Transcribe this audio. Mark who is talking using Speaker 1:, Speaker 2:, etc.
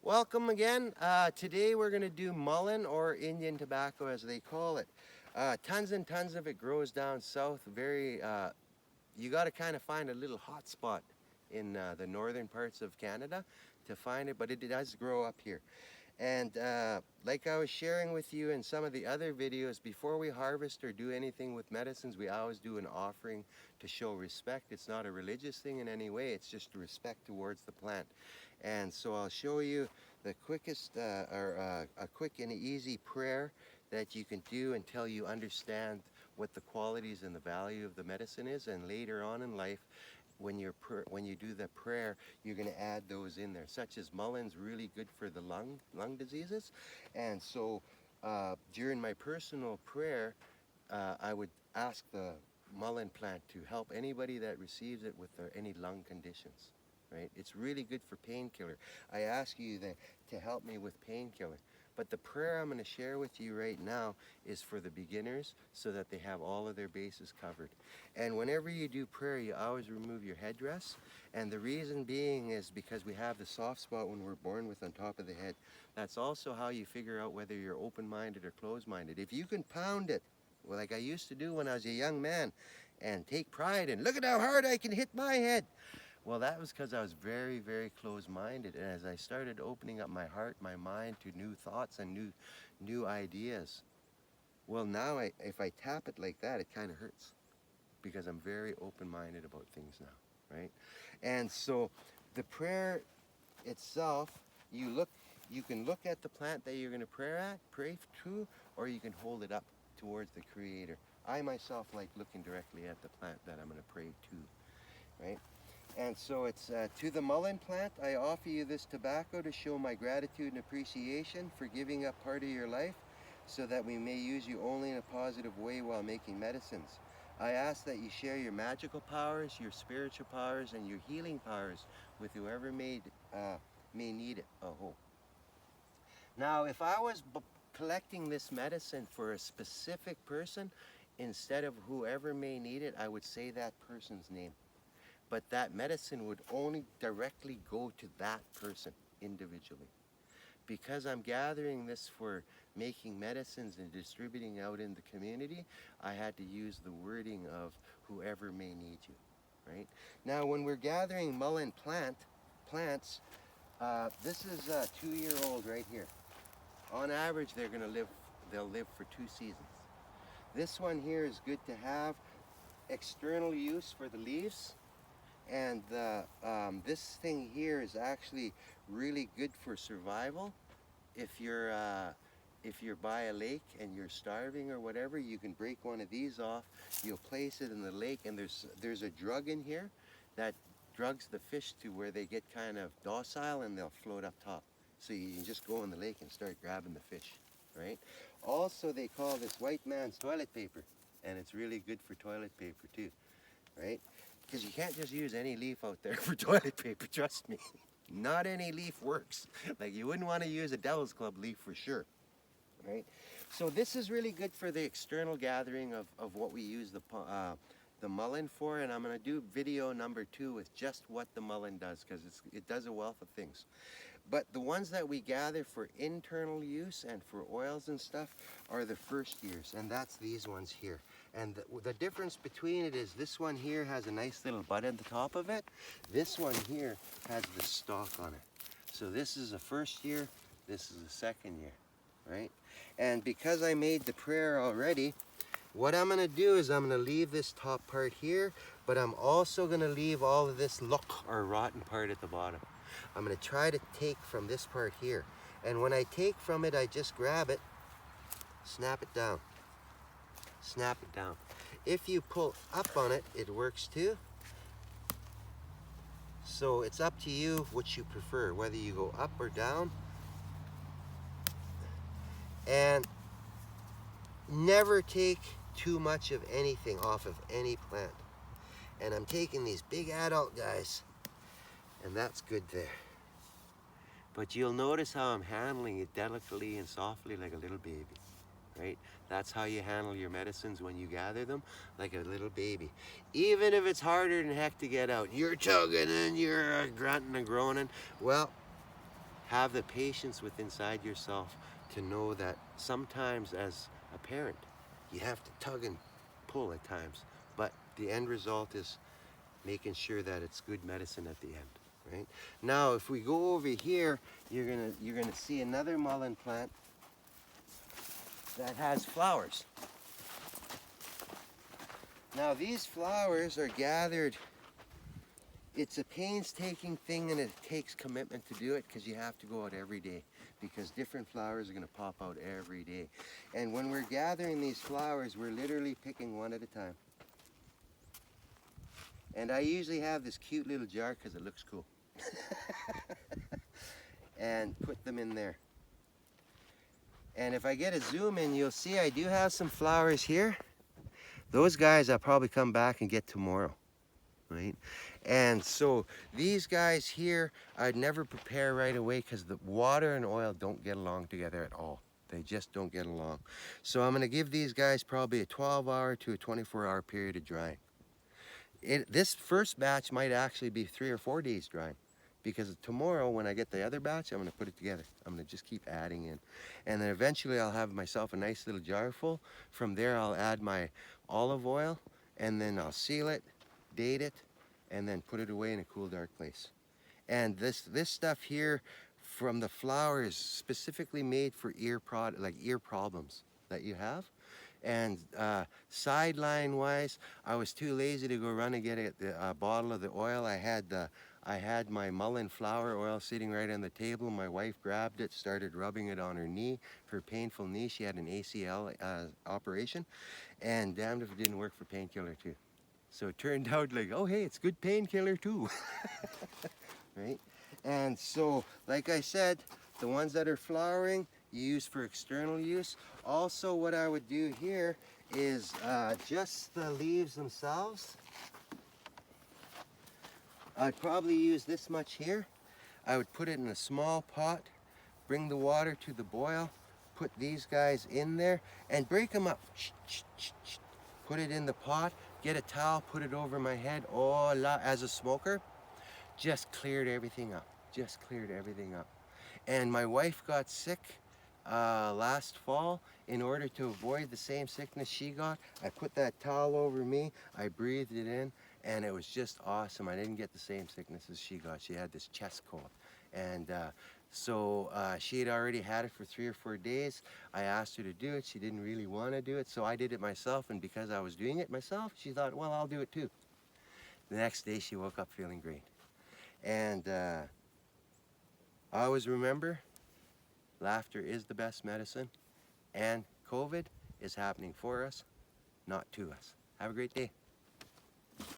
Speaker 1: Welcome again. Today we're going to do mullein or Indian tobacco as they call it. Tons and tons of it grows down south. You got to kind of find a little hot spot in the northern parts of Canada to find it, but it does grow up here. And like I was sharing with you in some of the other videos, before we harvest or do anything with medicines, we always do an offering to show respect. It's not a religious thing in any way, it's just respect towards the plant. And so I'll show you the quickest, a quick and easy prayer that you can do until you understand what the qualities and the value of the medicine is. And later on in life, when you do the prayer, you're going to add those in there, such as mullein's really good for the lung diseases. And so during my personal prayer, I would ask the mullein plant to help anybody that receives it with any lung conditions. Right? It's really good for painkiller. I ask you to help me with painkiller. But the prayer I'm going to share with you right now is for the beginners so that they have all of their bases covered. And whenever you do prayer, you always remove your headdress. And the reason being is because we have the soft spot when we're born with on top of the head. That's also how you figure out whether you're open-minded or closed-minded. If you can pound it, well, like I used to do when I was a young man, and take pride in, look at how hard I can hit my head. Well, that was because I was very, very closed-minded. And as I started opening up my heart, my mind to new thoughts and new ideas, well, now if I tap it like that, it kind of hurts because I'm very open-minded about things now, right? And so the prayer itself, you can look at the plant that you're going to pray to, or you can hold it up towards the Creator. I myself like looking directly at the plant that I'm going to pray to, right? And so it's to the mullein plant, I offer you this tobacco to show my gratitude and appreciation for giving up part of your life so that we may use you only in a positive way while making medicines. I ask that you share your magical powers, your spiritual powers, and your healing powers with whoever may need it. Oh. Now, if I was collecting this medicine for a specific person, instead of whoever may need it, I would say that person's name. But that medicine would only directly go to that person individually. Because I'm gathering this for making medicines and distributing out in the community, I had to use the wording of whoever may need you, right? Now, when we're gathering mullein plants, this is a 2-year-old right here. On average, they'll live for 2 seasons. This one here is good to have external use for the leaves. And this thing here is actually really good for survival. If you're by a lake and you're starving or whatever, you can break one of these off. You'll place it in the lake, and there's a drug in here that drugs the fish to where they get kind of docile and they'll float up top. So you can just go in the lake and start grabbing the fish, right? Also, they call this white man's toilet paper, and it's really good for toilet paper too, right? Because you can't just use any leaf out there for toilet paper, trust me. Not any leaf works. Like, you wouldn't want to use a Devil's Club leaf for sure, right? So this is really good for the external gathering of what we use the mullein for, and I'm going to do video number 2 with just what the mullein does, because it does a wealth of things. But the ones that we gather for internal use and for oils and stuff are the first years, and that's these ones here. And the difference between it is this one here has a nice little bud at the top of it. This one here has the stalk on it. So this is the first year, this is the second year, right? And because I made the prayer already, what I'm going to do is I'm going to leave this top part here, but I'm also going to leave all of this or rotten part at the bottom. I'm going to try to take from this part here. And when I take from it, I just grab it, snap it down. Snap it down. If you pull up on it, it works too. So it's up to you what you prefer, whether you go up or down. And never take too much of anything off of any plant. And I'm taking these big adult guys, and that's good there. But you'll notice how I'm handling it delicately and softly like a little baby, right? That's how you handle your medicines when you gather them, like a little baby. Even if it's harder than heck to get out, you're tugging and you're grunting and groaning. Well, have the patience within inside yourself to know that sometimes as a parent, you have to tug and pull at times, but the end result is making sure that it's good medicine at the end, right? Now, if we go over here, you're gonna see another mullein plant that has flowers. Now, these flowers are gathered. It's a painstaking thing, and it takes commitment to do it because you have to go out every day, because different flowers are going to pop out every day. And when we're gathering these flowers, we're literally picking one at a time. And I usually have this cute little jar because it looks cool. And put them in there. And if I get a zoom in, you'll see I do have some flowers here. Those guys I'll probably come back and get tomorrow. Right? And so these guys here, I'd never prepare right away because the water and oil don't get along together at all. They just don't get along. So I'm going to give these guys probably a 12-hour to a 24-hour period of drying. This first batch might actually be 3 or 4 days drying, because tomorrow when I get the other batch, I'm going to put it together. I'm going to just keep adding in. And then eventually I'll have myself a nice little jar full. From there I'll add my olive oil, and then I'll seal it, date it, and then put it away in a cool, dark place. And this stuff here from the flower is specifically made for ear problems that you have. And sideline wise, I was too lazy to go run and get a bottle of the oil. I had my mullein flower oil sitting right on the table. My wife grabbed it, started rubbing it on her knee, her painful knee. She had an ACL operation, and damned if it didn't work for painkiller too. So it turned out like, oh hey, it's good painkiller too. Right? And so, like I said, the ones that are flowering, you use for external use. Also, what I would do here is just the leaves themselves. I'd probably use this much here. I would put it in a small pot, bring the water to the boil, put these guys in there, and break them up. Put it in the pot, get a towel, put it over my head. Oh, as a smoker, just cleared everything up. Just cleared everything up. And my wife got sick last fall. In order to avoid the same sickness she got, I put that towel over me, I breathed it in, and it was just awesome. I didn't get the same sickness as she got. She had this chest cold. And so she had already had it for 3 or 4 days. I asked her to do it. She didn't really want to do it, so I did it myself. And because I was doing it myself, she thought, well, I'll do it too. The next day she woke up feeling great. And I always remember, laughter is the best medicine, and COVID is happening for us, not to us. Have a great day.